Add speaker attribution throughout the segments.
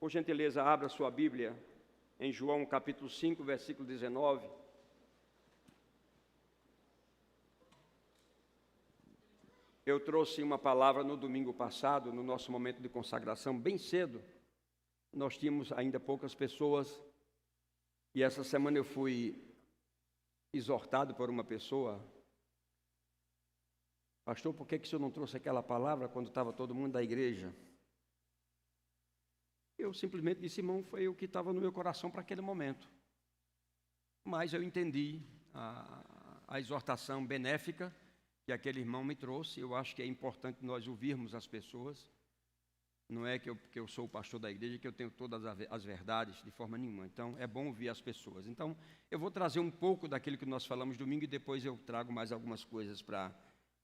Speaker 1: Por gentileza, abra sua Bíblia em João capítulo 5, versículo 19. Eu trouxe uma palavra no domingo passado, no nosso momento de consagração, bem cedo. Nós tínhamos ainda poucas pessoas, e essa semana eu fui exortado por uma pessoa: pastor, por que o senhor não trouxe aquela palavra quando estava todo mundo da igreja? Eu simplesmente disse, irmão, foi o que estava no meu coração para aquele momento. Mas eu entendi a exortação benéfica que aquele irmão me trouxe. Eu acho que é importante nós ouvirmos as pessoas. Não é que eu sou o pastor da igreja, que eu tenho todas as verdades, de forma nenhuma. Então, é bom ouvir as pessoas. Então, eu vou trazer um pouco daquilo que nós falamos domingo e depois eu trago mais algumas coisas para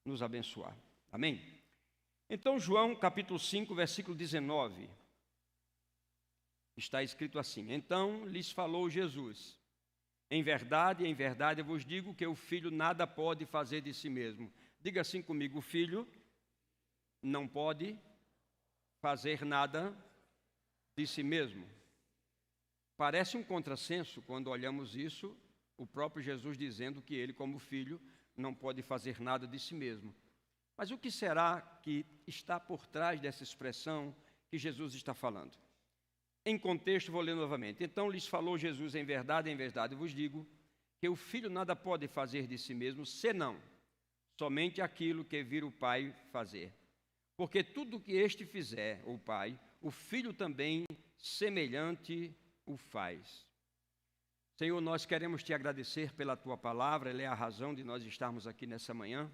Speaker 1: nos abençoar. Amém? Então, João, capítulo 5, versículo 19. Está escrito assim: então lhes falou Jesus: em verdade, eu vos digo que o filho nada pode fazer de si mesmo. Diga assim comigo: o filho não pode fazer nada de si mesmo. Parece um contrassenso quando olhamos isso, o próprio Jesus dizendo que ele, como filho, não pode fazer nada de si mesmo. Mas o que será que está por trás dessa expressão que Jesus está falando? Em contexto, vou ler novamente. Então lhes falou Jesus: em verdade, eu vos digo que o filho nada pode fazer de si mesmo, senão somente aquilo que vir o Pai fazer. Porque tudo que este fizer, o Pai, o Filho também semelhante o faz. Senhor, nós queremos te agradecer pela tua palavra, ela é a razão de nós estarmos aqui nessa manhã.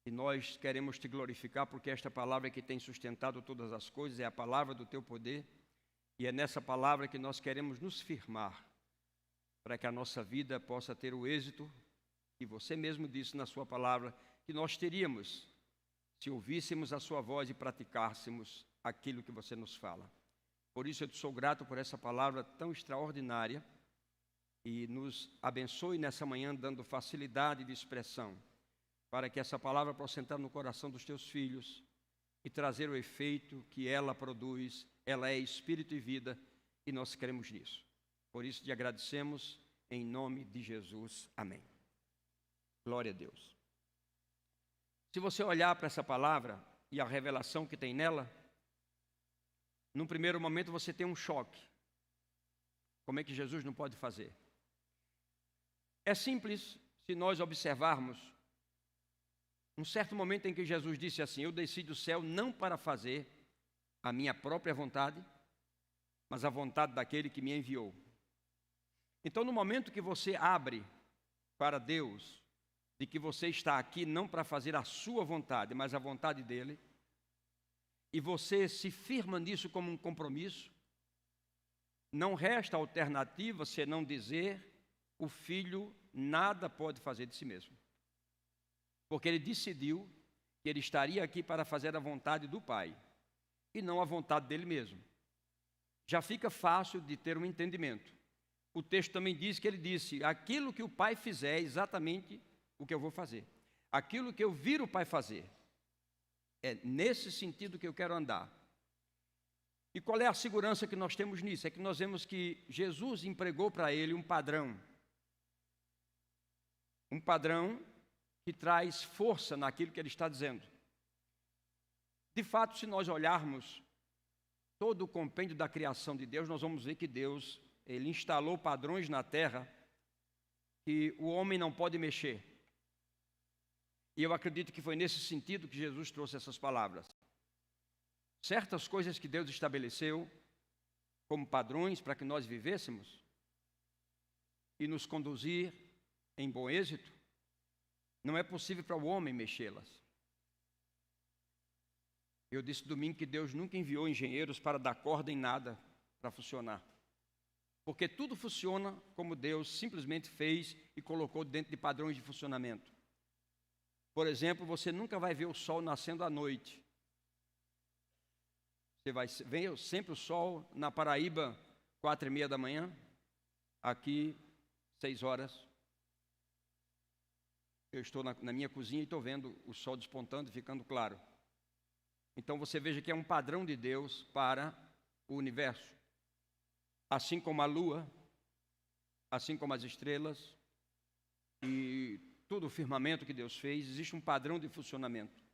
Speaker 1: E nós queremos te glorificar porque esta palavra que tem sustentado todas as coisas é a palavra do teu poder. E é nessa palavra que nós queremos nos firmar, para que a nossa vida possa ter o êxito que você mesmo disse na sua palavra, que nós teríamos se ouvíssemos a sua voz e praticássemos aquilo que você nos fala. Por isso eu te sou grato por essa palavra tão extraordinária e nos abençoe nessa manhã dando facilidade de expressão, para que essa palavra possa entrar no coração dos teus filhos e trazer o efeito que ela produz. Ela é espírito e vida, e nós cremos nisso. Por isso te agradecemos, em nome de Jesus. Amém. Glória a Deus. Se você olhar para essa palavra e a revelação que tem nela, num primeiro momento você tem um choque. Como é que Jesus não pode fazer? É simples se nós observarmos um certo momento em que Jesus disse assim: eu desci do céu não para fazer a minha própria vontade, mas a vontade daquele que me enviou. Então, no momento que você abre para Deus, de que você está aqui não para fazer a sua vontade, mas a vontade dele, e você se firma nisso como um compromisso, não resta alternativa senão dizer: o filho nada pode fazer de si mesmo. Porque ele decidiu que ele estaria aqui para fazer a vontade do Pai, e não a vontade dele mesmo. Já fica fácil de ter um entendimento. O texto também diz que ele disse: aquilo que o Pai fizer é exatamente o que eu vou fazer. Aquilo que eu vir o Pai fazer. É nesse sentido que eu quero andar. E qual é a segurança que nós temos nisso? É que nós vemos que Jesus empregou para ele um padrão. Um padrão que traz força naquilo que ele está dizendo. De fato, se nós olharmos todo o compêndio da criação de Deus, nós vamos ver que Deus, ele instalou padrões na terra que o homem não pode mexer. E eu acredito que foi nesse sentido que Jesus trouxe essas palavras. Certas coisas que Deus estabeleceu como padrões para que nós vivêssemos e nos conduzir em bom êxito, não é possível para o homem mexê-las. Eu disse domingo que Deus nunca enviou engenheiros para dar corda em nada para funcionar. Porque tudo funciona como Deus simplesmente fez e colocou dentro de padrões de funcionamento. Por exemplo, você nunca vai ver o sol nascendo à noite. Você vai ver sempre o sol na Paraíba, 4:30 da manhã, aqui 6 horas. Eu estou na minha cozinha e estou vendo o sol despontando e ficando claro. Então você veja que é um padrão de Deus para o universo, assim como a lua, assim como as estrelas e todo o firmamento que Deus fez, existe um padrão de funcionamento.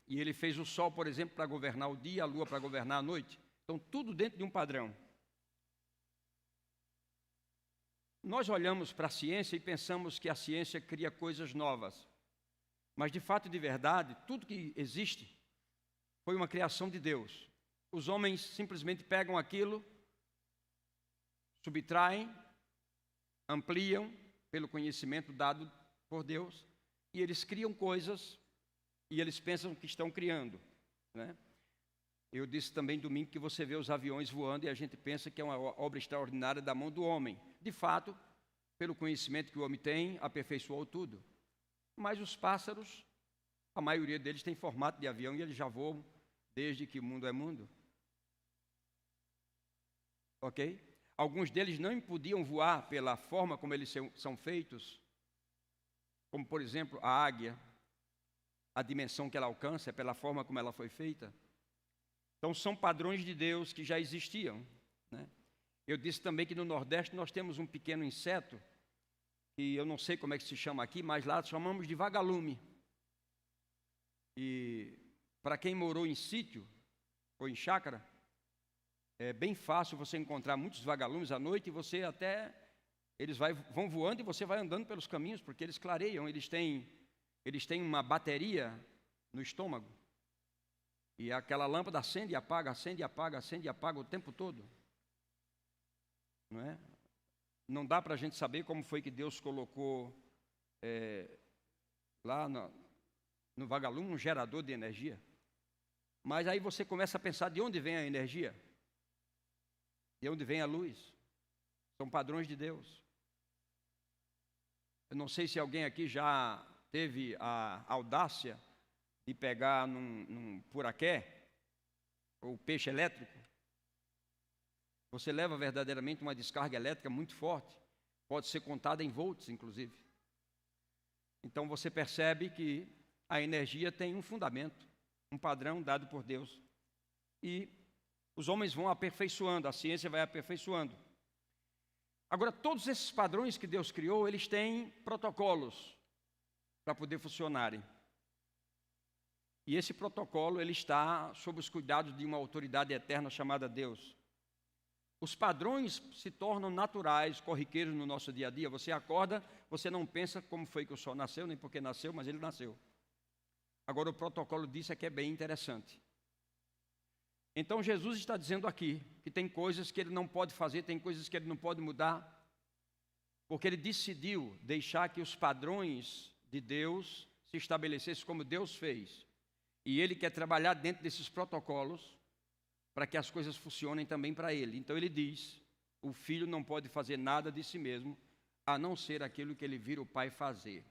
Speaker 1: E ele fez o sol, por exemplo, para governar o dia, a lua para governar a noite. Então, tudo dentro de um padrão. Nós olhamos para a ciência e pensamos que a ciência cria coisas novas. Mas, de fato e de verdade, tudo que existe foi uma criação de Deus. Os homens simplesmente pegam aquilo, subtraem, ampliam pelo conhecimento dado por Deus, e eles criam coisas e eles pensam que estão criando, né? Eu disse também domingo que você vê os aviões voando e a gente pensa que é uma obra extraordinária da mão do homem. De fato, pelo conhecimento que o homem tem, aperfeiçoou tudo. Mas os pássaros, a maioria deles tem formato de avião e eles já voam desde que o mundo é mundo. Ok? Alguns deles não podiam voar pela forma como eles são feitos, como, por exemplo, a águia. A dimensão que ela alcança é pela forma como ela foi feita. Então, são padrões de Deus que já existiam, né? Eu disse também que no Nordeste nós temos um pequeno inseto, que eu não sei como é que se chama aqui, mas lá chamamos de vagalume. E para quem morou em sítio ou em chácara, é bem fácil você encontrar muitos vagalumes à noite e eles vão voando e você vai andando pelos caminhos, porque eles clareiam, eles têm uma bateria no estômago. E aquela lâmpada acende e apaga, acende e apaga, acende e apaga o tempo todo. Não é? Não dá para a gente saber como foi que Deus colocou lá no vagalume um gerador de energia. Mas aí você começa a pensar de onde vem a energia? De onde vem a luz? São padrões de Deus. Eu não sei se alguém aqui já teve a audácia de pegar num puraqué, ou peixe elétrico. Você leva verdadeiramente uma descarga elétrica muito forte, pode ser contada em volts, inclusive. Então você percebe que a energia tem um fundamento, um padrão dado por Deus. E os homens vão aperfeiçoando, a ciência vai aperfeiçoando. Agora, todos esses padrões que Deus criou, eles têm protocolos para poder funcionarem. E esse protocolo, ele está sob os cuidados de uma autoridade eterna chamada Deus. Os padrões se tornam naturais, corriqueiros no nosso dia a dia. Você acorda, você não pensa como foi que o sol nasceu, nem porque nasceu, mas ele nasceu. Agora, o protocolo disso é que é bem interessante. Então, Jesus está dizendo aqui que tem coisas que ele não pode fazer, tem coisas que ele não pode mudar, porque ele decidiu deixar que os padrões de Deus se estabelecessem como Deus fez. E ele quer trabalhar dentro desses protocolos para que as coisas funcionem também para ele. Então ele diz, o filho não pode fazer nada de si mesmo, a não ser aquilo que ele vira o pai fazer.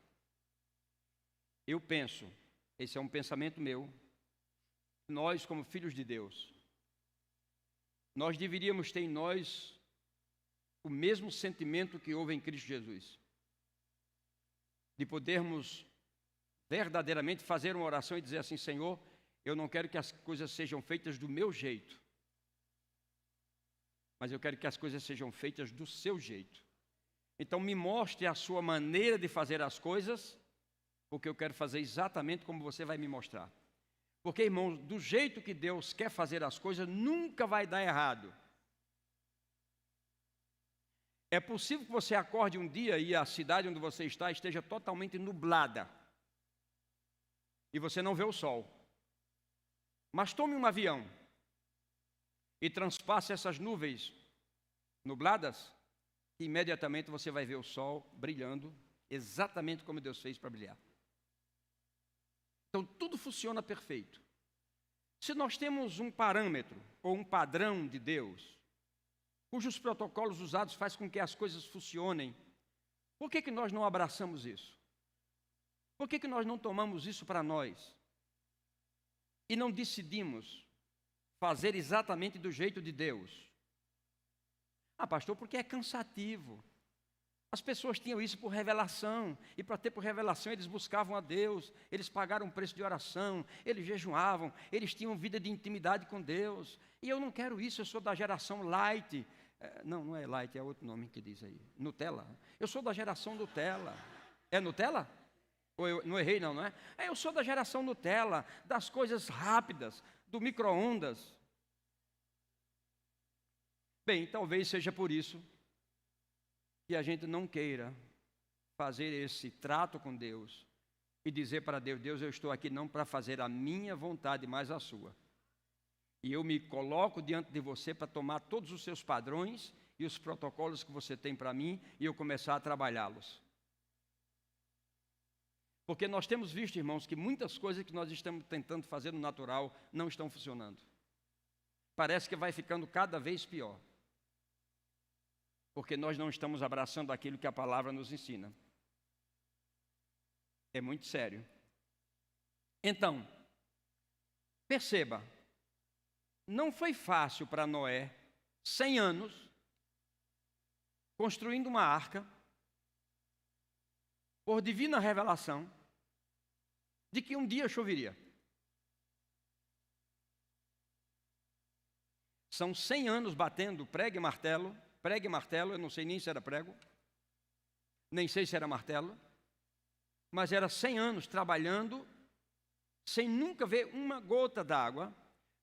Speaker 1: Eu penso, esse é um pensamento meu, nós como filhos de Deus, nós deveríamos ter em nós o mesmo sentimento que houve em Cristo Jesus. De podermos verdadeiramente fazer uma oração e dizer assim, Senhor, eu não quero que as coisas sejam feitas do meu jeito, mas eu quero que as coisas sejam feitas do seu jeito. Então me mostre a sua maneira de fazer as coisas, porque eu quero fazer exatamente como você vai me mostrar. Porque, irmãos, do jeito que Deus quer fazer as coisas, nunca vai dar errado. É possível que você acorde um dia e a cidade onde você está esteja totalmente nublada. E você não vê o sol. Mas tome um avião e transpasse essas nuvens nubladas, e imediatamente você vai ver o sol brilhando exatamente como Deus fez para brilhar. Então tudo funciona perfeito. Se nós temos um parâmetro ou um padrão de Deus, cujos protocolos usados faz com que as coisas funcionem, por que nós não abraçamos isso? Por que nós não tomamos isso para nós? E não decidimos fazer exatamente do jeito de Deus? Ah, pastor, porque é cansativo. As pessoas tinham isso por revelação, e para ter por revelação eles buscavam a Deus, eles pagaram um preço de oração, eles jejuavam, eles tinham vida de intimidade com Deus. E eu não quero isso, eu sou da geração light. Não é light, é outro nome que diz aí, Nutella. Eu sou da geração Nutella. É Nutella? Ou eu não errei não é? Eu sou da geração Nutella, das coisas rápidas, do micro-ondas. Bem, talvez seja por isso que a gente não queira fazer esse trato com Deus e dizer para Deus: Deus, eu estou aqui não para fazer a minha vontade, mas a sua. E eu me coloco diante de você para tomar todos os seus padrões e os protocolos que você tem para mim e eu começar a trabalhá-los. Porque nós temos visto, irmãos, que muitas coisas que nós estamos tentando fazer no natural não estão funcionando. Parece que vai ficando cada vez pior. Porque nós não estamos abraçando aquilo que a palavra nos ensina. É muito sério. Então, perceba, não foi fácil para Noé, 100 anos, construindo uma arca, por divina revelação, de que um dia choveria. São 100 anos batendo prego e martelo, eu não sei nem se era prego, nem sei se era martelo, mas era 100 anos trabalhando, sem nunca ver uma gota d'água,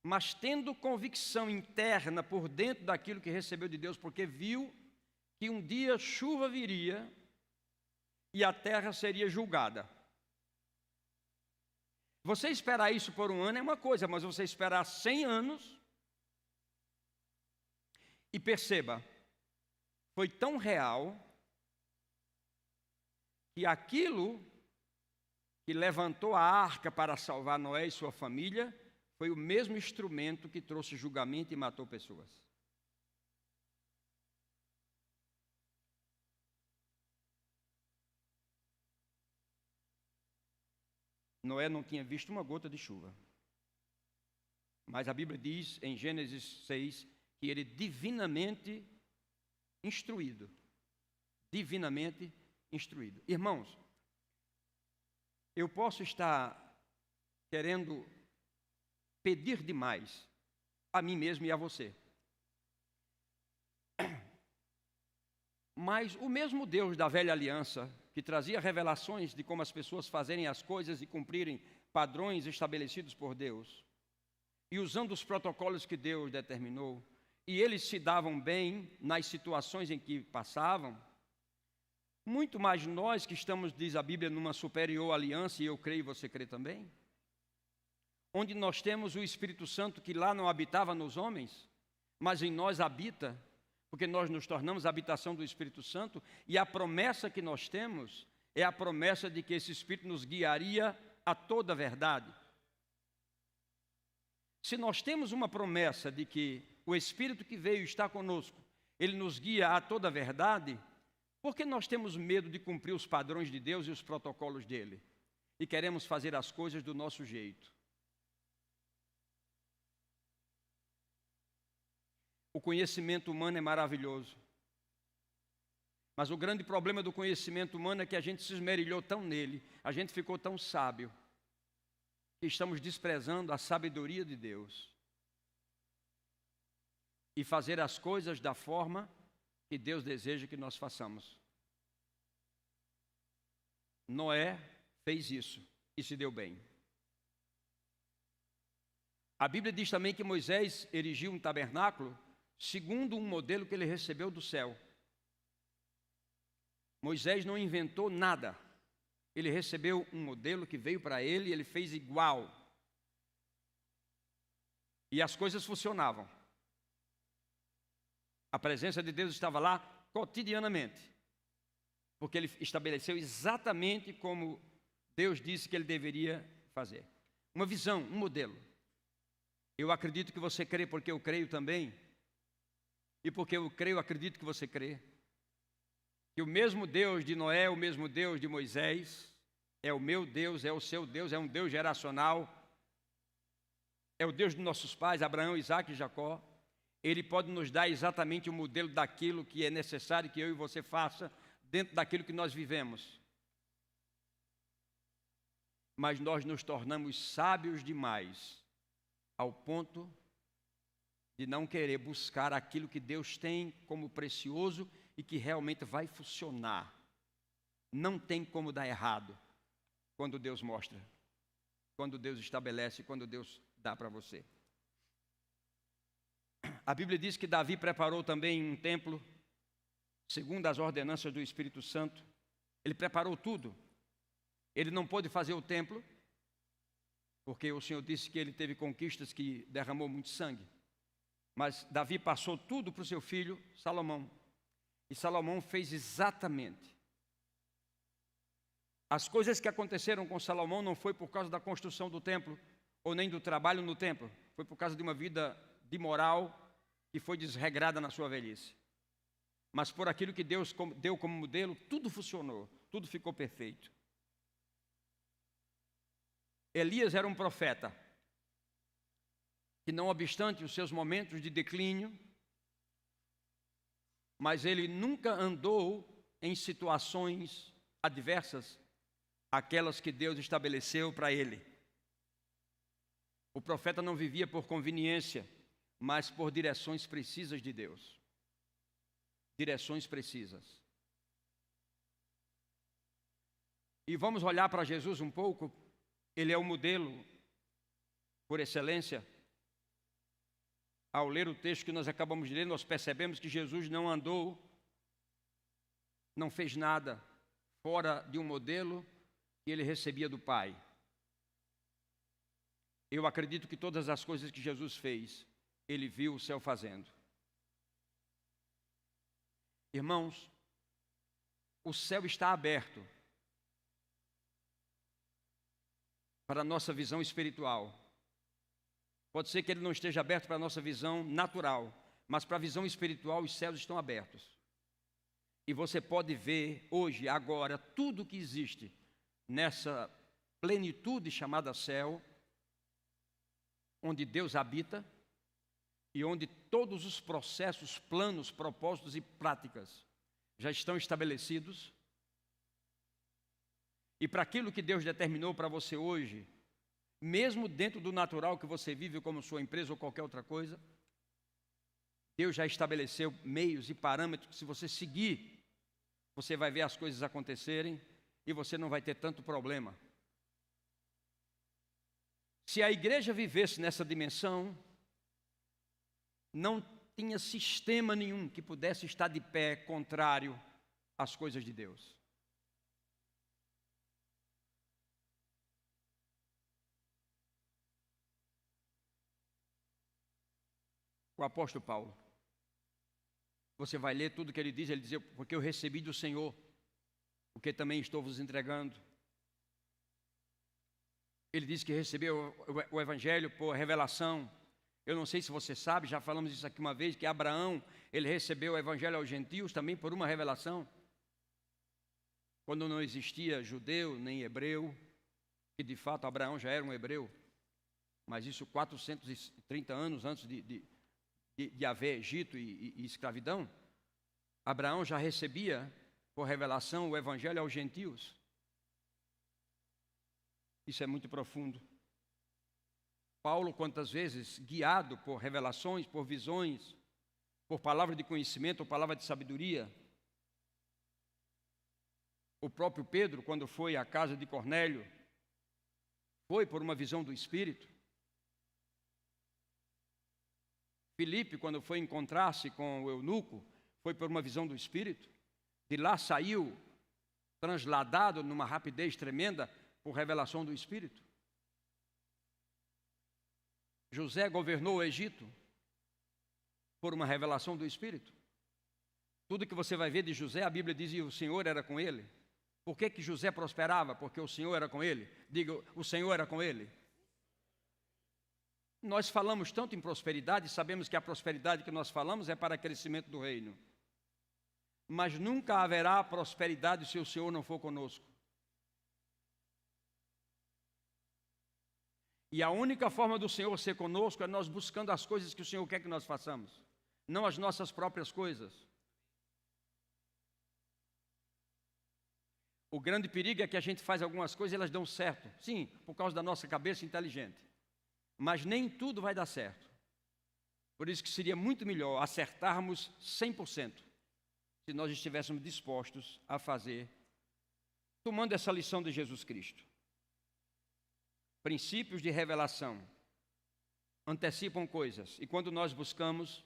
Speaker 1: mas tendo convicção interna por dentro daquilo que recebeu de Deus, porque viu que um dia chuva viria e a terra seria julgada. Você esperar isso por um ano é uma coisa, mas você esperar 100 anos, e perceba, foi tão real que aquilo que levantou a arca para salvar Noé e sua família foi o mesmo instrumento que trouxe julgamento e matou pessoas. Noé não tinha visto uma gota de chuva. Mas a Bíblia diz em Gênesis 6 que ele divinamente instruído. Divinamente instruído. Irmãos, eu posso estar querendo pedir demais a mim mesmo e a você. Mas o mesmo Deus da velha aliança, que trazia revelações de como as pessoas fazerem as coisas e cumprirem padrões estabelecidos por Deus, e usando os protocolos que Deus determinou, e eles se davam bem nas situações em que passavam, muito mais nós que estamos, diz a Bíblia, numa superior aliança, e eu creio e você crê também, onde nós temos o Espírito Santo que lá não habitava nos homens, mas em nós habita, porque nós nos tornamos a habitação do Espírito Santo, e a promessa que nós temos é a promessa de que esse Espírito nos guiaria a toda a verdade. Se nós temos uma promessa de que o Espírito que veio está conosco, ele nos guia a toda a verdade, por que nós temos medo de cumprir os padrões de Deus e os protocolos dele? E queremos fazer as coisas do nosso jeito. O conhecimento humano é maravilhoso. Mas o grande problema do conhecimento humano é que a gente se esmerilhou tão nele, a gente ficou tão sábio, que estamos desprezando a sabedoria de Deus. E fazer as coisas da forma que Deus deseja que nós façamos. Noé fez isso e se deu bem. A Bíblia diz também que Moisés erigiu um tabernáculo segundo um modelo que ele recebeu do céu. Moisés não inventou nada. Ele recebeu um modelo que veio para ele e ele fez igual. E as coisas funcionavam. A presença de Deus estava lá cotidianamente. Porque ele estabeleceu exatamente como Deus disse que ele deveria fazer. Uma visão, um modelo. Eu acredito que você crê porque eu creio também. E porque eu creio, acredito que você crê. Que o mesmo Deus de Noé, o mesmo Deus de Moisés, é o meu Deus, é o seu Deus, é um Deus geracional. É o Deus de nossos pais, Abraão, Isaac e Jacó. Ele pode nos dar exatamente o modelo daquilo que é necessário que eu e você faça dentro daquilo que nós vivemos. Mas nós nos tornamos sábios demais, ao ponto de não querer buscar aquilo que Deus tem como precioso e que realmente vai funcionar. Não tem como dar errado quando Deus mostra, quando Deus estabelece, quando Deus dá para você. A Bíblia diz que Davi preparou também um templo, segundo as ordenanças do Espírito Santo. Ele preparou tudo. Ele não pôde fazer o templo, porque o Senhor disse que ele teve conquistas que derramou muito sangue. Mas Davi passou tudo para o seu filho Salomão. E Salomão fez exatamente. As coisas que aconteceram com Salomão não foi por causa da construção do templo, ou nem do trabalho no templo. Foi por causa de uma vida de moral que foi desregrada na sua velhice. Mas por aquilo que Deus deu como modelo, tudo funcionou, tudo ficou perfeito. Elias era um profeta, que não obstante os seus momentos de declínio, mas ele nunca andou em situações adversas, aquelas que Deus estabeleceu para ele. O profeta não vivia por conveniência, mas por direções precisas de Deus. Direções precisas. E vamos olhar para Jesus um pouco. Ele é o modelo por excelência. Ao ler o texto que nós acabamos de ler, nós percebemos que Jesus não andou, não fez nada fora de um modelo que ele recebia do Pai. Eu acredito que todas as coisas que Jesus fez, ele viu o céu fazendo. Irmãos, o céu está aberto para a nossa visão espiritual. Pode ser que ele não esteja aberto para a nossa visão natural, mas para a visão espiritual os céus estão abertos. E você pode ver hoje, agora, tudo que existe nessa plenitude chamada céu, onde Deus habita e onde todos os processos, planos, propósitos e práticas já estão estabelecidos. E para aquilo que Deus determinou para você hoje, mesmo dentro do natural que você vive, como sua empresa ou qualquer outra coisa, Deus já estabeleceu meios e parâmetros que, se você seguir, você vai ver as coisas acontecerem e você não vai ter tanto problema. Se a igreja vivesse nessa dimensão, não tinha sistema nenhum que pudesse estar de pé contrário às coisas de Deus. O apóstolo Paulo, você vai ler tudo que ele diz porque eu recebi do Senhor, o que também estou vos entregando. Ele diz que recebeu o evangelho por revelação. Eu não sei se você sabe, já falamos isso aqui uma vez, que Abraão, ele recebeu o evangelho aos gentios também por uma revelação. Quando não existia judeu nem hebreu, que de fato Abraão já era um hebreu, mas isso 430 anos antes de haver Egito e escravidão, Abraão já recebia por revelação o evangelho aos gentios. Isso é muito profundo. Paulo, quantas vezes, guiado por revelações, por visões, por palavra de conhecimento ou palavra de sabedoria. O próprio Pedro, quando foi à casa de Cornélio, foi por uma visão do Espírito. Filipe, quando foi encontrar-se com o eunuco, foi por uma visão do Espírito. De lá saiu transladado numa rapidez tremenda por revelação do Espírito. José governou o Egito por uma revelação do Espírito. Tudo que você vai ver de José, a Bíblia diz que o Senhor era com ele. Por que José prosperava? Porque o Senhor era com ele. Diga, o Senhor era com ele. Nós falamos tanto em prosperidade, sabemos que a prosperidade que nós falamos é para crescimento do reino. Mas nunca haverá prosperidade se o Senhor não for conosco. E a única forma do Senhor ser conosco é nós buscando as coisas que o Senhor quer que nós façamos, não as nossas próprias coisas. O grande perigo é que a gente faz algumas coisas e elas dão certo. Sim, por causa da nossa cabeça inteligente. Mas nem tudo vai dar certo. Por isso que seria muito melhor acertarmos 100%, se nós estivéssemos dispostos a fazer, tomando essa lição de Jesus Cristo. Princípios de revelação antecipam coisas, e quando nós buscamos,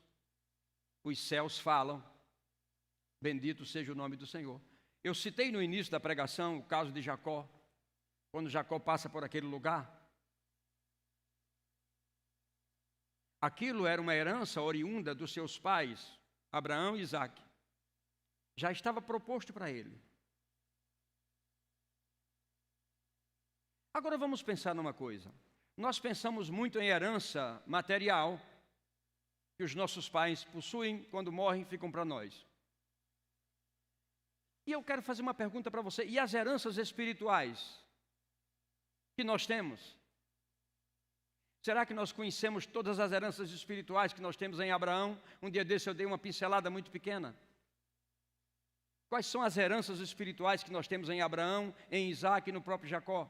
Speaker 1: os céus falam, bendito seja o nome do Senhor. Eu citei no início da pregação o caso de Jacó, quando Jacó passa por aquele lugar. Aquilo era uma herança oriunda dos seus pais, Abraão e Isaque. Já estava proposto para ele. Agora vamos pensar numa coisa. Nós pensamos muito em herança material, que os nossos pais possuem, quando morrem, ficam para nós. E eu quero fazer uma pergunta para você. E as heranças espirituais que nós temos? Será que nós conhecemos todas as heranças espirituais que nós temos em Abraão? Um dia desse eu dei uma pincelada muito pequena. Quais são as heranças espirituais que nós temos em Abraão, em Isaque e no próprio Jacó?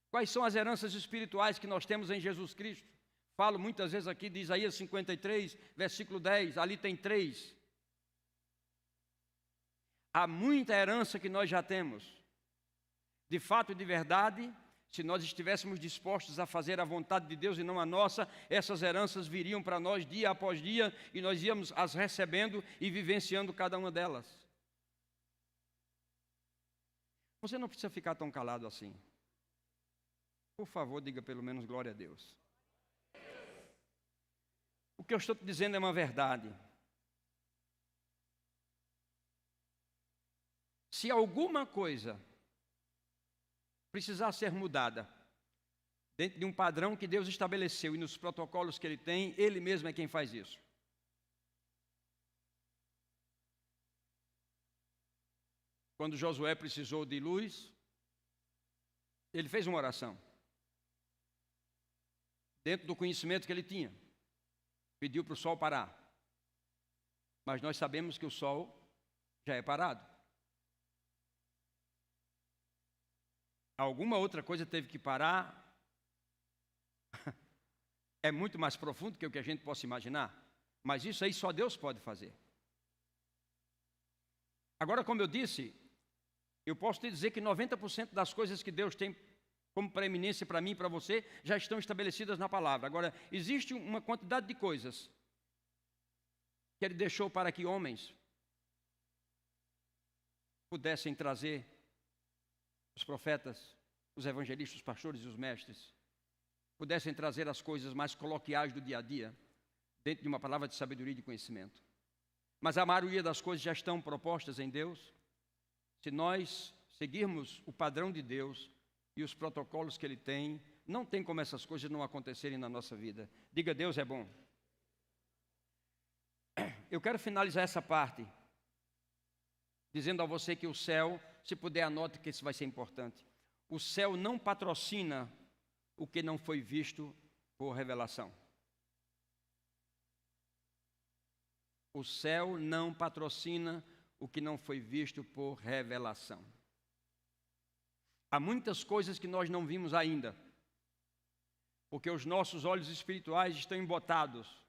Speaker 1: Quais são as heranças espirituais que nós temos em Jesus Cristo? Falo muitas vezes aqui de Isaías 53, versículo 10, ali tem 3. Há muita herança que nós já temos. De fato e de verdade, se nós estivéssemos dispostos a fazer a vontade de Deus e não a nossa, essas heranças viriam para nós dia após dia e nós íamos as recebendo e vivenciando cada uma delas. Você não precisa ficar tão calado assim. Por favor, diga pelo menos glória a Deus. O que eu estou te dizendo é uma verdade. Se alguma coisa precisar ser mudada, dentro de um padrão que Deus estabeleceu e nos protocolos que Ele tem, Ele mesmo é quem faz isso. Quando Josué precisou de luz, ele fez uma oração. Dentro do conhecimento que ele tinha. Pediu para o sol parar. Mas nós sabemos que o sol já é parado. Alguma outra coisa teve que parar. É muito mais profundo que o que a gente possa imaginar. Mas isso aí só Deus pode fazer. Agora, como eu disse, eu posso te dizer que 90% das coisas que Deus tem como preeminência para mim e para você, já estão estabelecidas na palavra. Agora, existe uma quantidade de coisas que Ele deixou para que homens pudessem trazer, os profetas, os evangelistas, os pastores e os mestres, pudessem trazer as coisas mais coloquiais do dia a dia, dentro de uma palavra de sabedoria e de conhecimento. Mas a maioria das coisas já estão propostas em Deus. Se nós seguirmos o padrão de Deus e os protocolos que Ele tem, não tem como essas coisas não acontecerem na nossa vida. Diga, Deus é bom. Eu quero finalizar essa parte dizendo a você que o céu, se puder anote que isso vai ser importante. O céu não patrocina o que não foi visto por revelação. O céu não patrocina o que não foi visto por revelação. Há muitas coisas que nós não vimos ainda, porque os nossos olhos espirituais estão embotados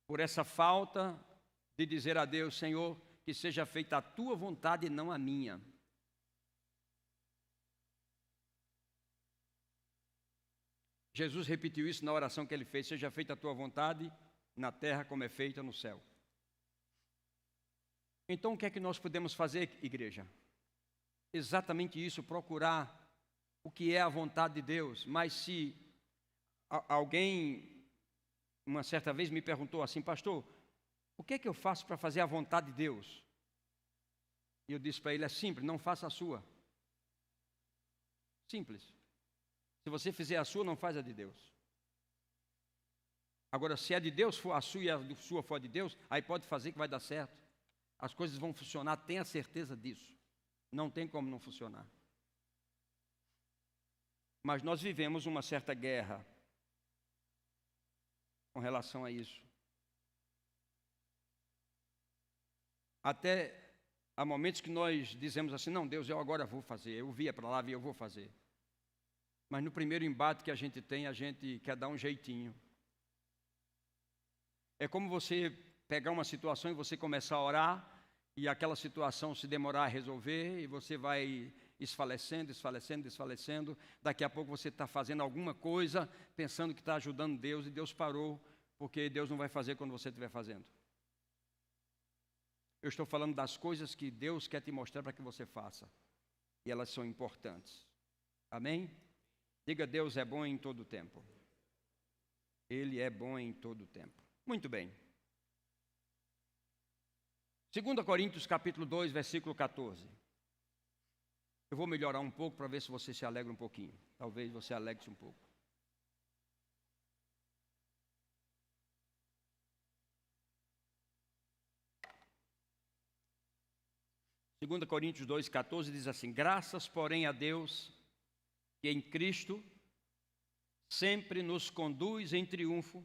Speaker 1: por essa falta de dizer a Deus, Senhor, que seja feita a tua vontade e não a minha. Jesus repetiu isso na oração que Ele fez, seja feita a tua vontade na terra como é feita no céu. Então o que é que nós podemos fazer, igreja? Exatamente isso, procurar o que é a vontade de Deus. Mas se alguém, uma certa vez me perguntou assim, pastor, o que é que eu faço para fazer a vontade de Deus? E eu disse para ele, é simples, não faça a sua. Simples. Se você fizer a sua, não faz a de Deus. Agora, se a de Deus for a sua e a sua for a de Deus, aí pode fazer que vai dar certo. As coisas vão funcionar, tenha certeza disso. Não tem como não funcionar. Mas nós vivemos uma certa guerra com relação a isso. Até Há momentos que nós dizemos assim, não, Deus, eu agora vou fazer. Eu via para lá e eu vou fazer. Mas no primeiro embate que a gente tem, a gente quer dar um jeitinho. É como você pegar uma situação e você começar a orar, e aquela situação se demorar a resolver, e você vai esfalecendo, esfalecendo, esfalecendo. Daqui a pouco você está fazendo alguma coisa, pensando que está ajudando Deus, e Deus parou, porque Deus não vai fazer quando você estiver fazendo. Eu estou falando das coisas que Deus quer te mostrar para que você faça. E elas são importantes. Amém? Diga, Deus é bom em todo o tempo. Ele é bom em todo o tempo. Muito bem. 2 Coríntios capítulo 2, versículo 14. Eu vou melhorar um pouco para ver se você se alegra um pouquinho. Talvez você alegre-se um pouco. Segunda Coríntios 2,14 diz assim: graças, porém, a Deus, que em Cristo sempre nos conduz em triunfo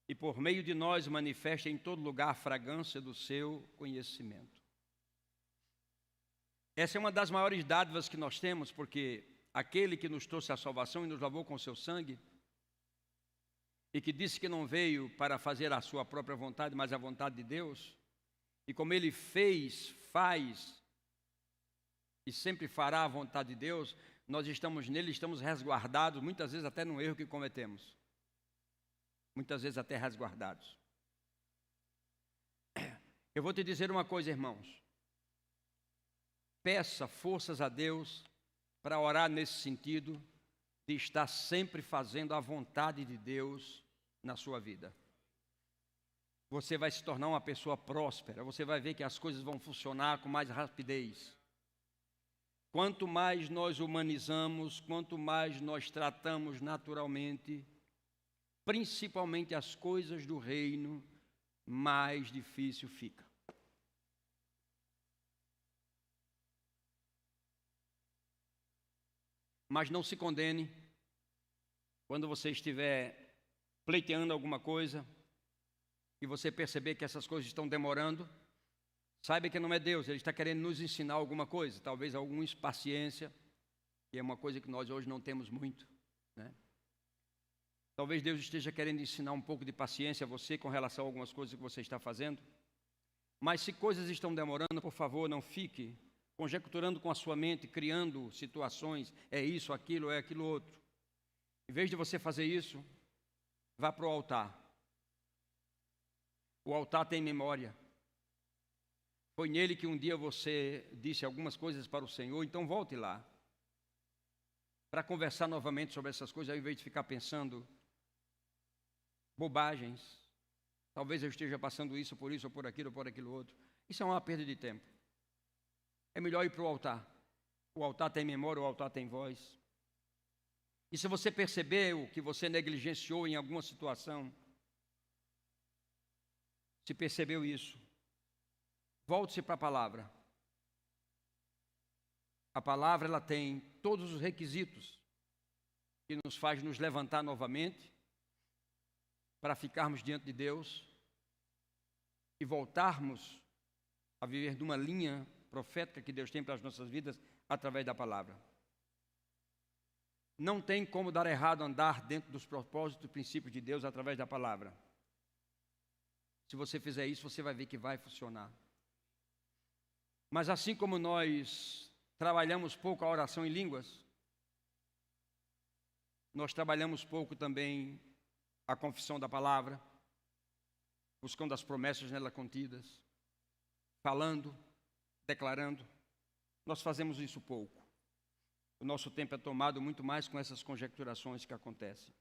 Speaker 1: e por meio de nós manifesta em todo lugar a fragrância do seu conhecimento. Essa é uma das maiores dádivas que nós temos, porque aquele que nos trouxe a salvação e nos lavou com o seu sangue, e que disse que não veio para fazer a sua própria vontade, mas a vontade de Deus, e como ele fez, faz e sempre fará a vontade de Deus, nós estamos nele, estamos resguardados, muitas vezes até no erro que cometemos. Muitas vezes até resguardados. Eu vou te dizer uma coisa, irmãos. Peça forças a Deus para orar nesse sentido de estar sempre fazendo a vontade de Deus na sua vida. Você vai se tornar uma pessoa próspera, você vai ver que as coisas vão funcionar com mais rapidez. Quanto mais nós humanizamos, quanto mais nós tratamos naturalmente, principalmente as coisas do reino, mais difícil fica. Mas não se condene quando você estiver pleiteando alguma coisa e você perceber que essas coisas estão demorando. Saiba que não é Deus, Ele está querendo nos ensinar alguma coisa, talvez alguma paciência, que é uma coisa que nós hoje não temos muito, né? Talvez Deus esteja querendo ensinar um pouco de paciência a você com relação a algumas coisas que você está fazendo. Mas se coisas estão demorando, por favor, não fique conjecturando com a sua mente, criando situações, é isso, aquilo, é aquilo outro. Em vez de você fazer isso, vá para o altar. O altar tem memória. Foi nele que um dia você disse algumas coisas para o Senhor, então volte lá. Para conversar novamente sobre essas coisas, ao invés de ficar pensando bobagens. Talvez eu esteja passando isso ou por aquilo outro. Isso é uma perda de tempo. É melhor ir para o altar. O altar tem memória, o altar tem voz. E se você percebeu que você negligenciou em alguma situação, se percebeu isso, volte-se para a palavra. A palavra, ela tem todos os requisitos que nos faz nos levantar novamente para ficarmos diante de Deus e voltarmos a viver de uma linha profética que Deus tem para as nossas vidas através da palavra. Não tem como dar errado andar dentro dos propósitos e princípios de Deus através da palavra. Se você fizer isso, você vai ver que vai funcionar. Mas assim como nós trabalhamos pouco a oração em línguas, nós trabalhamos pouco também a confissão da palavra, buscando as promessas nela contidas, falando, declarando. Nós fazemos isso pouco. O nosso tempo é tomado muito mais com essas conjecturações que acontecem.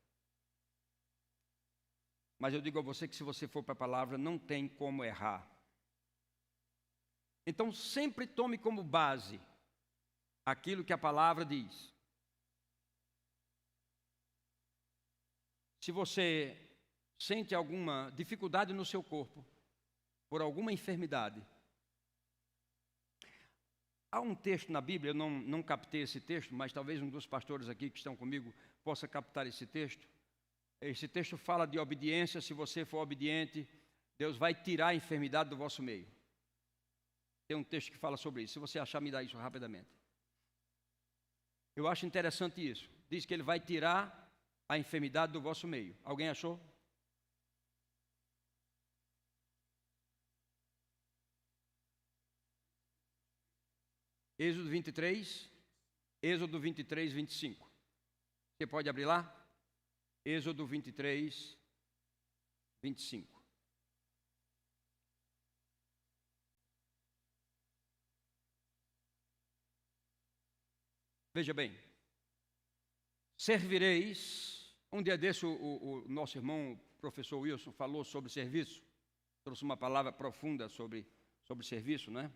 Speaker 1: Mas eu digo a você que se você for para a palavra, não tem como errar. Então sempre tome como base aquilo que a palavra diz. Se você sente alguma dificuldade no seu corpo, por alguma enfermidade, há um texto na Bíblia, eu não captei esse texto, mas talvez um dos pastores aqui que estão comigo possa captar esse texto. Esse texto fala de obediência. Se você for obediente, Deus vai tirar a enfermidade do vosso meio. Tem um texto que fala sobre isso. Se você achar, me dá isso rapidamente. Eu acho interessante isso. Diz que ele vai tirar a enfermidade do vosso meio. Alguém achou? Êxodo 23, 25. Você pode abrir lá? Êxodo 23, 25. Veja bem, servireis. Um dia desse o nosso irmão, o professor Wilson, falou sobre serviço, trouxe uma palavra profunda sobre serviço, não é?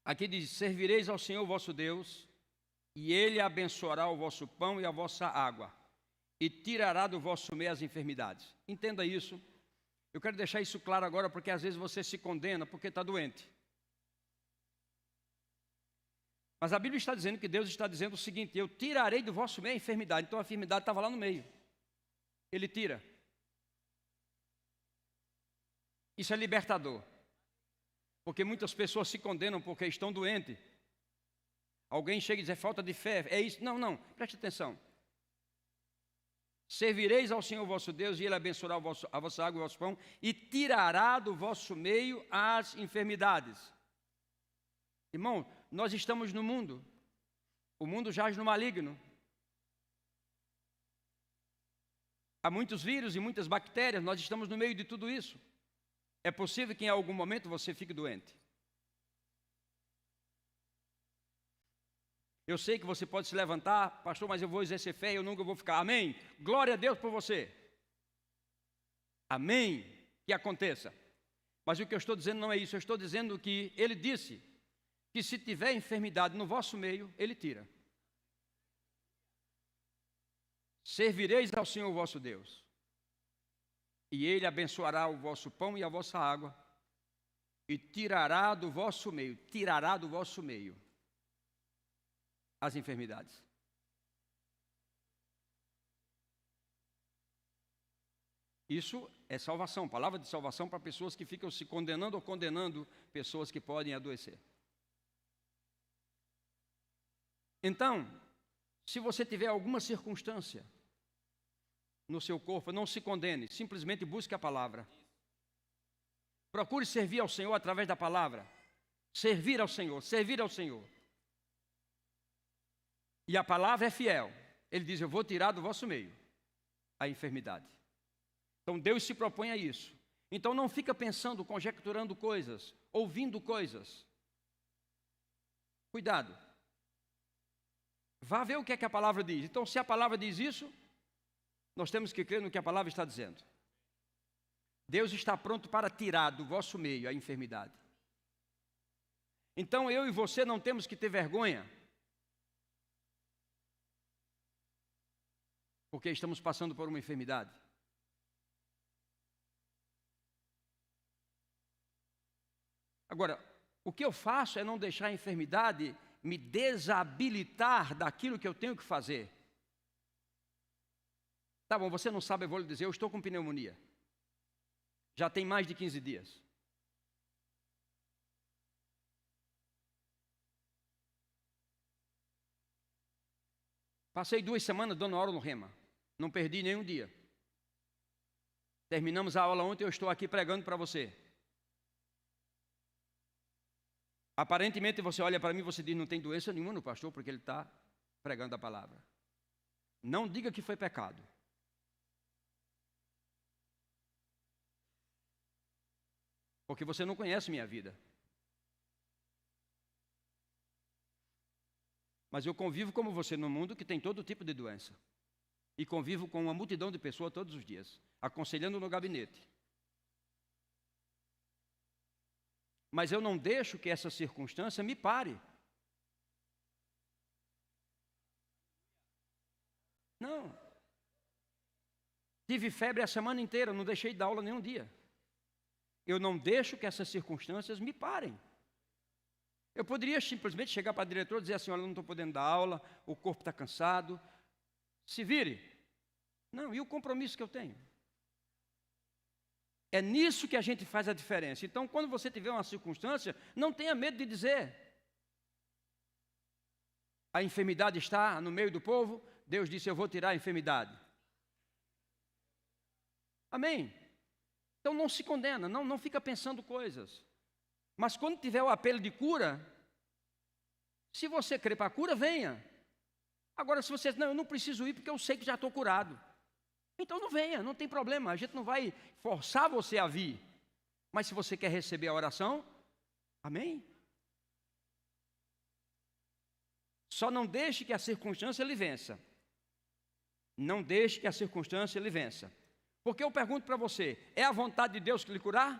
Speaker 1: Aqui diz: servireis ao Senhor vosso Deus, e Ele abençoará o vosso pão e a vossa água, e tirará do vosso meio as enfermidades. Entenda isso. Eu quero deixar isso claro agora, porque às vezes você se condena porque está doente. Mas a Bíblia está dizendo que Deus está dizendo o seguinte: eu tirarei do vosso meio a enfermidade. Então a enfermidade estava lá no meio. Ele tira. Isso é libertador. Porque muitas pessoas se condenam porque estão doentes. Alguém chega e diz: é falta de fé, é isso. Não, não, preste atenção. Servireis ao Senhor vosso Deus, e Ele abençoará a vossa água e o vosso pão, e tirará do vosso meio as enfermidades. Irmão, nós estamos no mundo. O mundo jaz no maligno. Há muitos vírus e muitas bactérias, nós estamos no meio de tudo isso. É possível que em algum momento você fique doente. Eu sei que você pode se levantar: pastor, mas eu vou exercer fé e eu nunca vou ficar. Amém? Glória a Deus por você. Amém? Que aconteça. Mas o que eu estou dizendo não é isso. Eu estou dizendo que Ele disse que se tiver enfermidade no vosso meio, Ele tira. Servireis ao Senhor vosso Deus, e Ele abençoará o vosso pão e a vossa água, e tirará do vosso meio as enfermidades. Isso é salvação, palavra de salvação para pessoas que ficam se condenando ou condenando pessoas que podem adoecer. Então, se você tiver alguma circunstância no seu corpo, não se condene, simplesmente busque a palavra. Procure servir ao Senhor através da palavra. Servir ao Senhor. E a palavra é fiel. Ele diz: eu vou tirar do vosso meio a enfermidade. Então Deus se propõe a isso. Então não fica pensando, conjecturando coisas, ouvindo coisas. Cuidado. Vá ver o que é que a palavra diz. Então, se a palavra diz isso, nós temos que crer no que a palavra está dizendo. Deus está pronto para tirar do vosso meio a enfermidade. Então, eu e você não temos que ter vergonha, porque estamos passando por uma enfermidade. Agora, o que eu faço é não deixar a enfermidade me desabilitar daquilo que eu tenho que fazer. Tá bom, você não sabe, eu vou lhe dizer: eu estou com pneumonia. Já tem mais de 15 dias. Passei 2 semanas dando aula no Rema. Não perdi nenhum dia. Terminamos a aula ontem, eu estou aqui pregando para você. Aparentemente você olha para mim e você diz: não tem doença nenhuma no pastor, porque ele está pregando a palavra. Não diga que foi pecado. Porque você não conhece minha vida. Mas eu convivo como você no mundo que tem todo tipo de doença. E convivo com uma multidão de pessoas todos os dias, aconselhando no gabinete. Mas eu não deixo que essa circunstância me pare. Não. Tive febre a semana inteira, não deixei de dar aula nenhum dia. Eu não deixo que essas circunstâncias me parem. Eu poderia simplesmente chegar para a diretora e dizer assim: olha, eu não estou podendo dar aula, o corpo está cansado, se vire. Não, e o compromisso que eu tenho? É nisso que a gente faz a diferença. Então, quando você tiver uma circunstância, não tenha medo de dizer. A enfermidade está no meio do povo, Deus disse, eu vou tirar a enfermidade. Amém? Então não se condena, não fica pensando coisas. Mas quando tiver o apelo de cura, se você crer para a cura, venha. Agora, se você diz, não, eu não preciso ir porque eu sei que já estou curado. Então não venha, não tem problema, a gente não vai forçar você a vir. Mas se você quer receber a oração, amém? Só não deixe que a circunstância lhe vença. Não deixe que a circunstância lhe vença. Porque eu pergunto para você, é a vontade de Deus que lhe curar?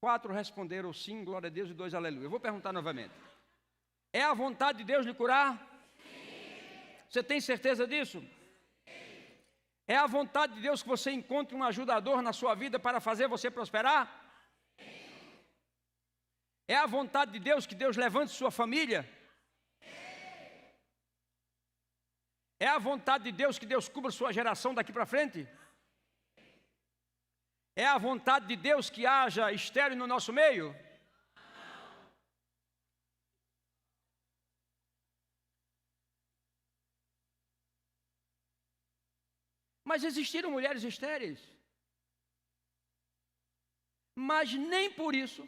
Speaker 1: 4 responderam sim, glória a Deus, e 2 aleluia. Eu vou perguntar novamente. É a vontade de Deus lhe curar? Sim. Você tem certeza disso? Sim. É a vontade de Deus que você encontre um ajudador na sua vida para fazer você prosperar? Sim. É a vontade de Deus que Deus levante sua família? É a vontade de Deus que Deus cubra sua geração daqui para frente? É a vontade de Deus que haja estéril no nosso meio? Mas existiram mulheres estéreis. Mas nem por isso,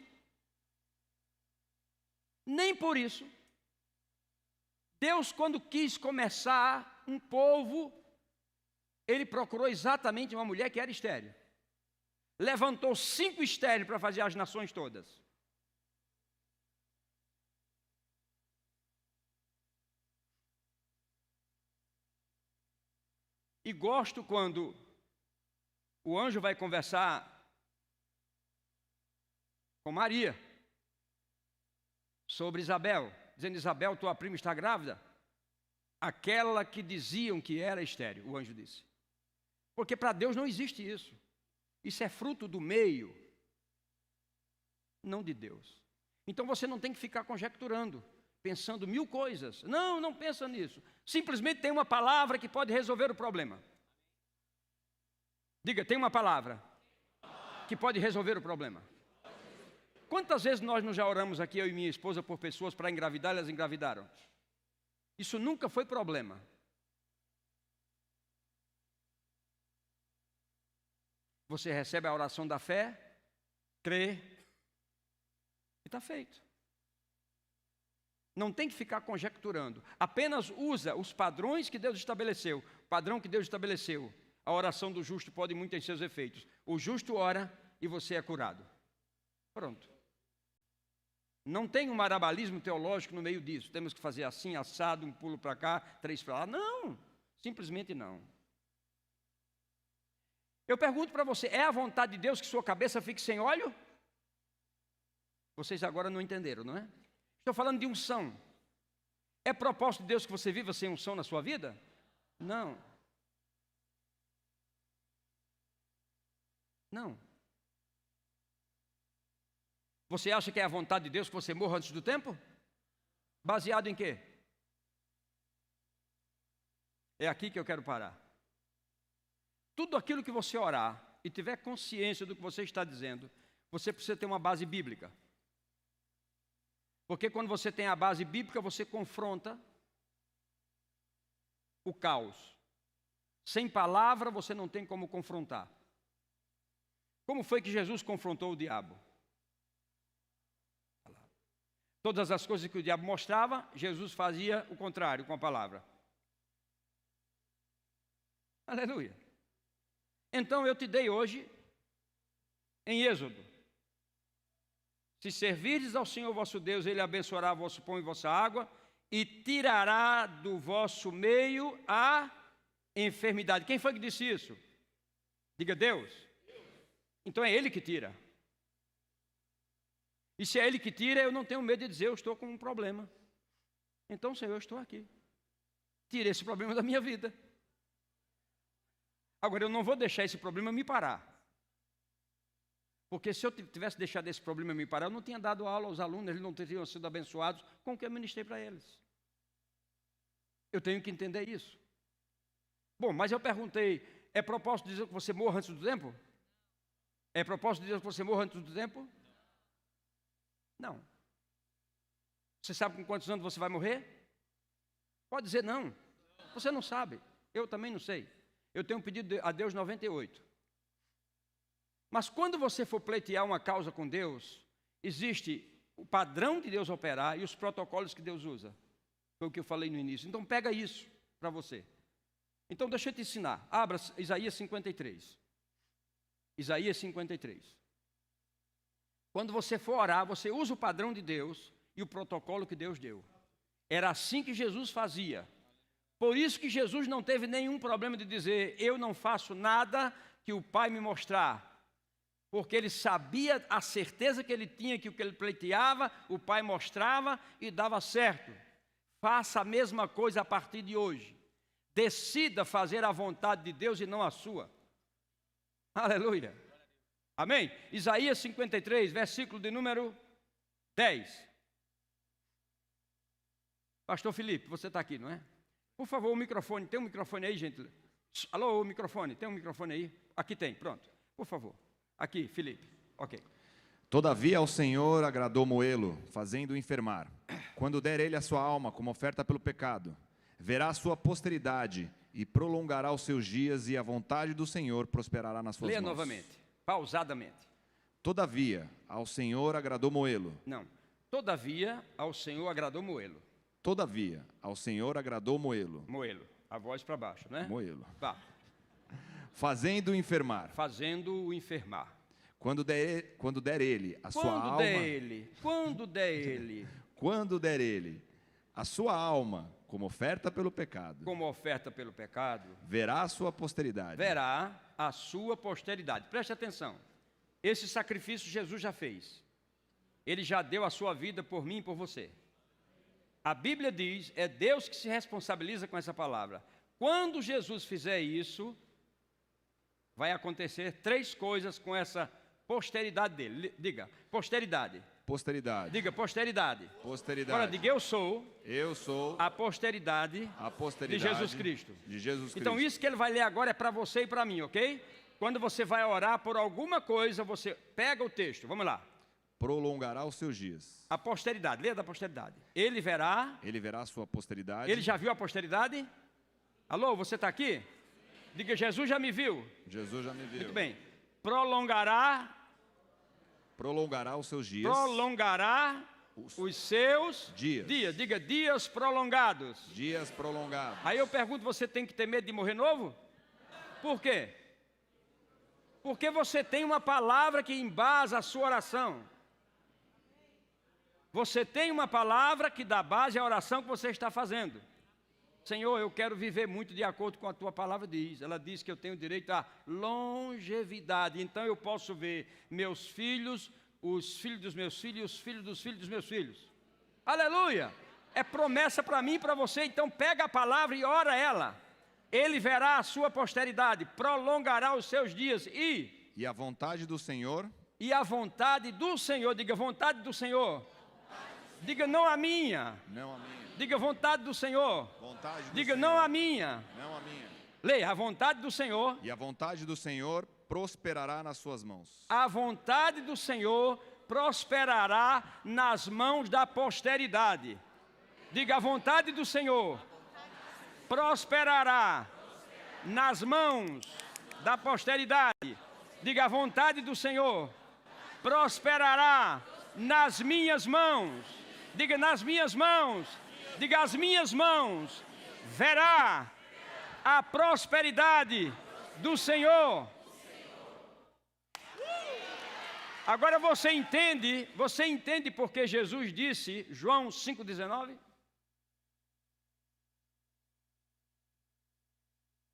Speaker 1: Deus, quando quis começar um povo, Ele procurou exatamente uma mulher que era estéril. Levantou 5 estéreis para fazer as nações todas. E gosto quando o anjo vai conversar com Maria sobre Isabel, dizendo, Isabel, tua prima está grávida? Aquela que diziam que era estéril, o anjo disse. Porque para Deus não existe isso. Isso é fruto do meio, não de Deus. Então você não tem que ficar conjecturando, pensando 1000 coisas. Não pensa nisso. Simplesmente tem uma palavra que pode resolver o problema. Diga, tem uma palavra que pode resolver o problema. Quantas vezes nós já oramos aqui, eu e minha esposa, por pessoas para engravidar, elas engravidaram? Isso nunca foi problema. Você recebe a oração da fé, crê, e está feito. Não tem que ficar conjecturando. Apenas usa os padrões que Deus estabeleceu. O padrão que Deus estabeleceu. A oração do justo pode muito em seus efeitos. O justo ora e você é curado. Pronto. Não tem um marabalismo teológico no meio disso. Temos que fazer assim, assado, um pulo para cá, 3 para lá. Não, simplesmente não. Eu pergunto para você, é a vontade de Deus que sua cabeça fique sem óleo? Vocês agora não entenderam, não é? Estou falando de unção. É propósito de Deus que você viva sem unção na sua vida? Não. Não. Você acha que é a vontade de Deus que você morra antes do tempo? Baseado em quê? É aqui que eu quero parar. Tudo aquilo que você orar e tiver consciência do que você está dizendo, você precisa ter uma base bíblica. Porque quando você tem a base bíblica, você confronta o caos. Sem palavra, você não tem como confrontar. Como foi que Jesus confrontou o diabo? Todas as coisas que o diabo mostrava, Jesus fazia o contrário com a palavra. Aleluia. Então eu te dei hoje, em Êxodo, se servirdes ao Senhor vosso Deus, Ele abençoará vosso pão e vossa água, e tirará do vosso meio a enfermidade. Quem foi que disse isso? Diga Deus. Então é Ele que tira. E se é Ele que tira, eu não tenho medo de dizer, eu estou com um problema. Então, Senhor, eu estou aqui. Tire esse problema da minha vida. Agora, eu não vou deixar esse problema me parar. Porque se eu tivesse deixado esse problema me parar, eu não tinha dado aula aos alunos, eles não teriam sido abençoados com o que eu ministrei para eles. Eu tenho que entender isso. Bom, mas eu perguntei, é propósito dizer que você morra antes do tempo? É propósito de Deus que você morra antes do tempo? Não. Você sabe com quantos anos você vai morrer? Pode dizer não. Você não sabe. Eu também não sei. Eu tenho pedido a Deus 98. Mas quando você for pleitear uma causa com Deus, existe o padrão de Deus operar e os protocolos que Deus usa. Foi o que eu falei no início. Então pega isso para você. Então deixa eu te ensinar. Abra Isaías 53. Isaías 53. Quando você for orar, você usa o padrão de Deus e o protocolo que Deus deu. Era assim que Jesus fazia. Por isso que Jesus não teve nenhum problema de dizer, eu não faço nada que o Pai me mostrar. Porque ele sabia a certeza que ele tinha que o que ele pleiteava, o Pai mostrava e dava certo. Faça a mesma coisa a partir de hoje. Decida fazer a vontade de Deus e não a sua. Aleluia. Amém? Isaías 53, versículo de número 10. Pastor Felipe, você está aqui, não é? Por favor, o microfone. Tem um microfone aí, gente? Alô, o microfone. Tem um microfone aí? Aqui tem, pronto. Por favor. Aqui, Felipe. Ok.
Speaker 2: Todavia ao Senhor agradou moê-lo, fazendo-o enfermar. Quando der ele a sua alma como oferta pelo pecado, verá a sua posteridade e prolongará os seus dias, e a vontade do Senhor prosperará nas suas mãos.
Speaker 1: Leia novamente, pausadamente.
Speaker 2: Todavia ao Senhor agradou moê-lo.
Speaker 1: Não. Todavia ao Senhor agradou moê-lo.
Speaker 2: Todavia ao Senhor agradou moê-lo.
Speaker 1: Moê-lo. A voz para baixo, né?
Speaker 2: Moê-lo.
Speaker 1: Vá.
Speaker 2: Fazendo-o enfermar.
Speaker 1: Fazendo-o enfermar.
Speaker 2: Quando der ele a sua alma.
Speaker 1: Quando der ele.
Speaker 2: Quando der ele a sua alma como oferta pelo pecado.
Speaker 1: Como oferta pelo pecado.
Speaker 2: Verá a sua posteridade.
Speaker 1: Verá a sua posteridade. Preste atenção. Esse sacrifício Jesus já fez. Ele já deu a sua vida por mim e por você. A Bíblia diz, é Deus que se responsabiliza com essa palavra. Quando Jesus fizer isso, vai acontecer 3 coisas com essa posteridade dele. Diga, posteridade.
Speaker 2: Posteridade.
Speaker 1: Diga, posteridade.
Speaker 2: Posteridade.
Speaker 1: Agora, diga, eu sou
Speaker 2: a
Speaker 1: posteridade de Jesus Cristo.
Speaker 2: De Jesus Cristo.
Speaker 1: Então, isso que ele vai ler agora é para você e para mim, ok? Quando você vai orar por alguma coisa, você pega o texto. Vamos lá.
Speaker 2: Prolongará os seus dias.
Speaker 1: A posteridade, leia da posteridade. Ele verá
Speaker 2: a sua posteridade.
Speaker 1: Ele já viu a posteridade? Alô, você está aqui? Diga, Jesus já me viu.
Speaker 2: Jesus já me viu.
Speaker 1: Muito bem. Prolongará
Speaker 2: os seus dias.
Speaker 1: Prolongará os seus
Speaker 2: dias.
Speaker 1: Diga, dias prolongados.
Speaker 2: Dias prolongados.
Speaker 1: Aí eu pergunto, você tem que ter medo de morrer novo? Por quê? Porque você tem uma palavra que embasa a sua oração. Você tem uma palavra que dá base à oração que você está fazendo. Senhor, eu quero viver muito de acordo com a tua palavra diz. Ela diz que eu tenho direito à longevidade. Então eu posso ver meus filhos, os filhos dos meus filhos, os filhos dos filhos dos meus filhos. Aleluia! É promessa para mim e para você. Então pega a palavra e ora ela. Ele verá a sua posteridade, prolongará os seus dias
Speaker 2: e a vontade do Senhor.
Speaker 1: E a vontade do Senhor. Diga, vontade do Senhor. Diga, não a minha.
Speaker 2: Não a minha.
Speaker 1: Diga, vontade do Senhor.
Speaker 2: Vontade do
Speaker 1: Diga,
Speaker 2: Senhor.
Speaker 1: não a minha.
Speaker 2: Não a minha.
Speaker 1: Leia, a vontade do Senhor.
Speaker 2: E a vontade do Senhor prosperará nas suas mãos.
Speaker 1: A vontade do Senhor prosperará nas mãos da posteridade. Diga, a vontade do Senhor prosperará nas mãos da posteridade. Diga, a vontade do Senhor prosperará nas minhas mãos. Diga, nas minhas mãos. Diga, as minhas mãos verá a prosperidade do Senhor. Agora você entende porque Jesus disse, João 5,19?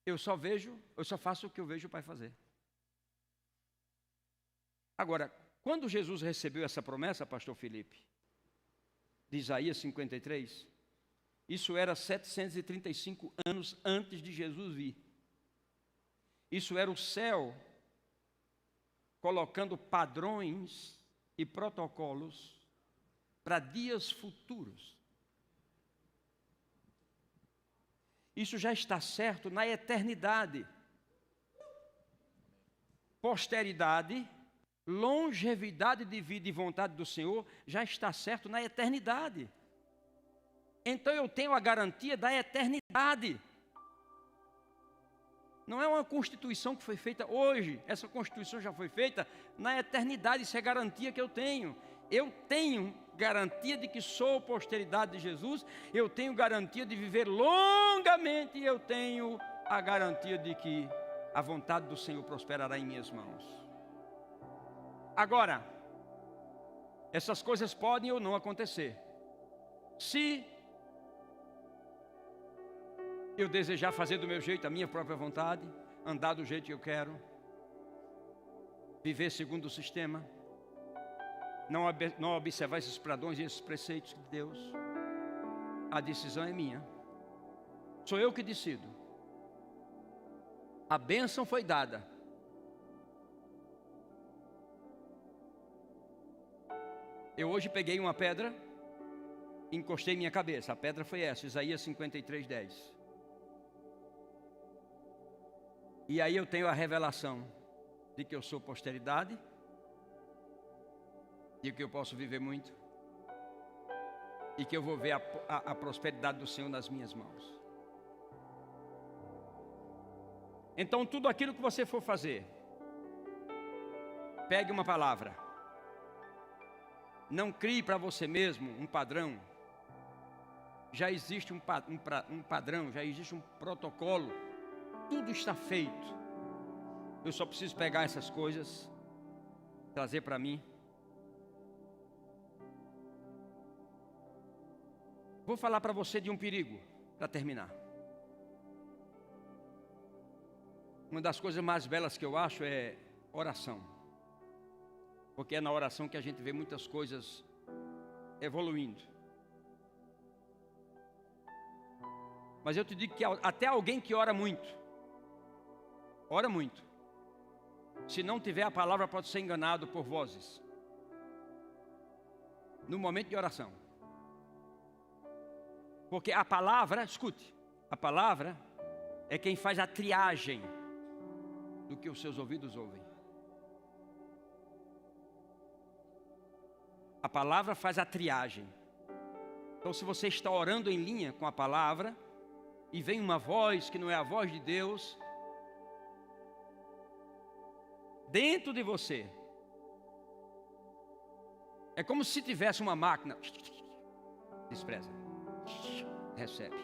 Speaker 1: Eu só faço o que eu vejo o Pai fazer. Agora, quando Jesus recebeu essa promessa, pastor Felipe, de Isaías 53, isso era 735 anos antes de Jesus vir. Isso era o céu colocando padrões e protocolos para dias futuros. Isso já está certo na eternidade. Posteridade longevidade de vida e vontade do Senhor já está certo na eternidade. Então eu tenho a garantia da eternidade. Não é uma constituição que foi feita hoje, essa constituição já foi feita na eternidade, isso é garantia que eu tenho. Eu tenho garantia de que sou posteridade de Jesus, eu tenho garantia de viver longamente, e eu tenho a garantia de que a vontade do Senhor prosperará em minhas mãos. Agora, essas coisas podem ou não acontecer. Se eu desejar fazer do meu jeito, a minha própria vontade, andar do jeito que eu quero, viver segundo o sistema, não observar esses padrões e esses preceitos de Deus, a decisão é minha. Sou eu que decido. A bênção foi dada. Eu hoje peguei uma pedra, encostei minha cabeça. A pedra foi essa, Isaías 53:10. E aí eu tenho a revelação de que eu sou posteridade, de que eu posso viver muito, e que eu vou ver a prosperidade do Senhor nas minhas mãos. Então tudo aquilo que você for fazer, pegue uma palavra. Não crie para você mesmo um padrão. Já existe um padrão, já existe um protocolo. Tudo está feito. Eu só preciso pegar essas coisas, trazer para mim. Vou falar para você de um perigo, para terminar. Uma das coisas mais belas que eu acho é oração. Porque é na oração que a gente vê muitas coisas evoluindo. Mas eu te digo que até alguém que ora muito, se não tiver a palavra, pode ser enganado por vozes. No momento de oração. Porque a palavra, escute, a palavra é quem faz a triagem do que os seus ouvidos ouvem. A palavra faz a triagem. Então, se você está orando em linha com a palavra e vem uma voz que não é a voz de Deus dentro de você, é como se tivesse uma máquina. Despreza, recebe,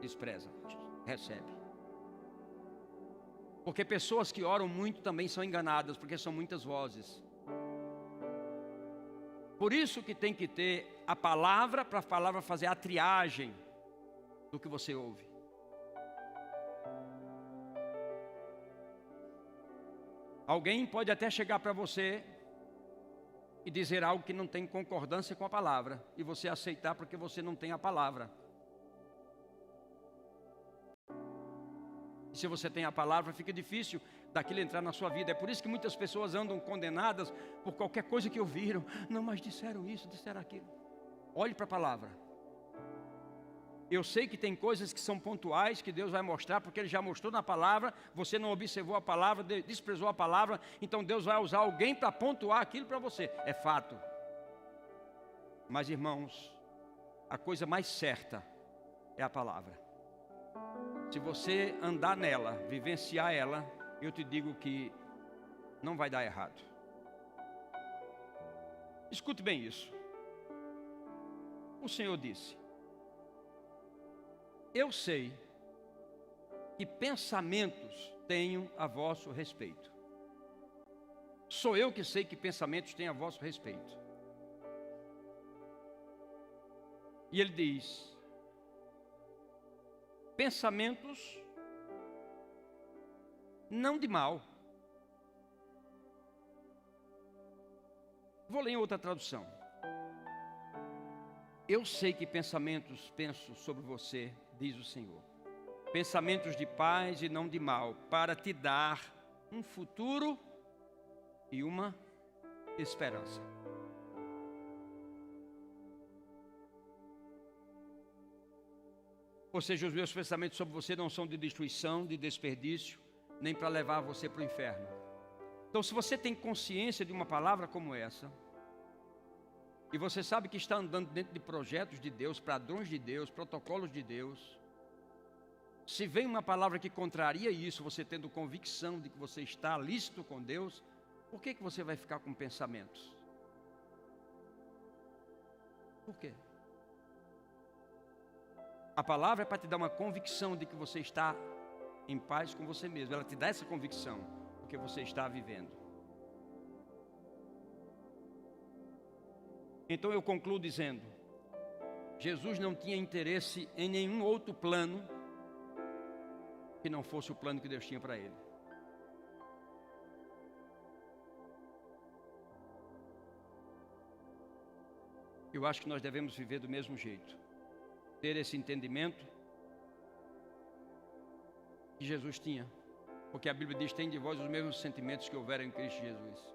Speaker 1: despreza, recebe. Porque pessoas que oram muito também são enganadas, porque são muitas vozes. Por isso que tem que ter a palavra, para a palavra fazer a triagem do que você ouve. Alguém pode até chegar para você e dizer algo que não tem concordância com a palavra, e você aceitar porque você não tem a palavra. E se você tem a palavra, fica difícil daquilo entrar na sua vida. É por isso que muitas pessoas andam condenadas por qualquer coisa que ouviram. Não, mas disseram isso, disseram aquilo. Olhe para a palavra. Eu sei que tem coisas que são pontuais, que Deus vai mostrar, porque Ele já mostrou na palavra. Você não observou a palavra, desprezou a palavra. Então Deus vai usar alguém para pontuar aquilo para você. É fato. Mas irmãos, a coisa mais certa é a palavra. Se você andar nela, vivenciar ela, eu te digo que não vai dar errado. Escute bem isso. O Senhor disse: eu sei que pensamentos tenho a vosso respeito. Sou eu que sei que pensamentos tenho a vosso respeito. E Ele diz: pensamentos não de mal. Vou ler em outra tradução. Eu sei que pensamentos penso sobre você, diz o Senhor. Pensamentos de paz e não de mal, para te dar um futuro e uma esperança. Ou seja, os meus pensamentos sobre você não são de destruição, de desperdício, nem para levar você para o inferno. Então, se você tem consciência de uma palavra como essa, e você sabe que está andando dentro de projetos de Deus, padrões de Deus, protocolos de Deus, se vem uma palavra que contraria isso, você tendo convicção de que você está lícito com Deus, por que você vai ficar com pensamentos? Por quê? A palavra é para te dar uma convicção de que você está em paz com você mesmo. Ela te dá essa convicção, porque você está vivendo. Então eu concluo dizendo, Jesus não tinha interesse em nenhum outro plano que não fosse o plano que Deus tinha para ele. Eu acho que nós devemos viver do mesmo jeito, ter esse entendimento que Jesus tinha, porque a Bíblia diz: tem de vós os mesmos sentimentos que houveram em Cristo Jesus.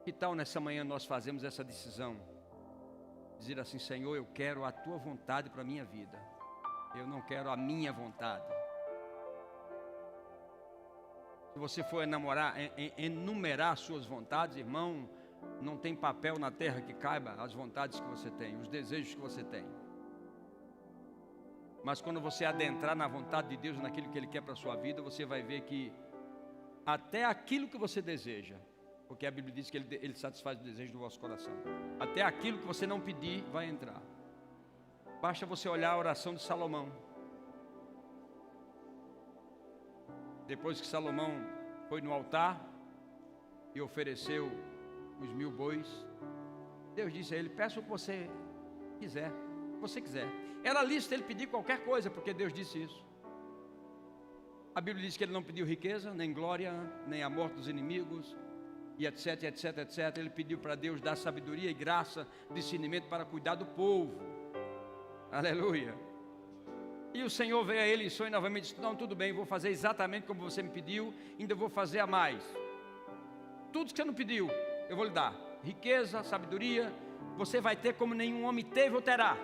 Speaker 1: Que tal nessa manhã nós fazemos essa decisão, dizer assim: Senhor, eu quero a tua vontade para a minha vida, eu não quero a minha vontade. Se você for enumerar suas vontades, irmão, não tem papel na terra que caiba as vontades que você tem, os desejos que você tem. Mas quando você adentrar na vontade de Deus, naquilo que Ele quer para a sua vida, você vai ver que até aquilo que você deseja, porque a Bíblia diz que Ele satisfaz o desejo do vosso coração, até aquilo que você não pedir vai entrar. Basta você olhar a oração de Salomão. Depois que Salomão foi no altar e ofereceu os 1000 bois, Deus disse a ele: peça o que você quiser, o que você quiser. Era lícito ele pedir qualquer coisa, porque Deus disse isso. A Bíblia diz que ele não pediu riqueza, nem glória, nem a morte dos inimigos, e etc, etc, etc. Ele pediu para Deus dar sabedoria e graça, discernimento para cuidar do povo. Aleluia. E o Senhor veio a ele e sonhou novamente, disse: não, tudo bem, vou fazer exatamente como você me pediu, ainda vou fazer a mais. Tudo que você não pediu, eu vou lhe dar. Riqueza, sabedoria, você vai ter como nenhum homem teve ou terá.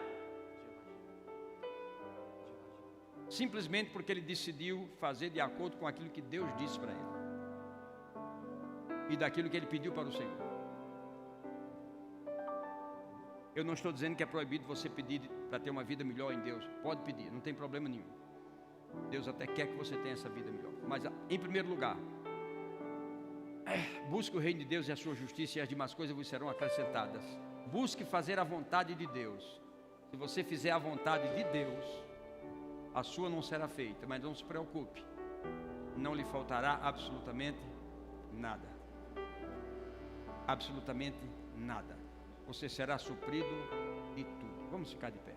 Speaker 1: Simplesmente porque ele decidiu fazer de acordo com aquilo que Deus disse para ele. E daquilo que ele pediu para o Senhor. Eu não estou dizendo que é proibido você pedir para ter uma vida melhor em Deus. Pode pedir, não tem problema nenhum. Deus até quer que você tenha essa vida melhor. Mas, em primeiro lugar, busque o reino de Deus e a sua justiça, e as demais coisas vos serão acrescentadas. Busque fazer a vontade de Deus. Se você fizer a vontade de Deus, a sua não será feita. Mas não se preocupe, não lhe faltará absolutamente nada. Absolutamente nada. Você será suprido de tudo. Vamos ficar de pé.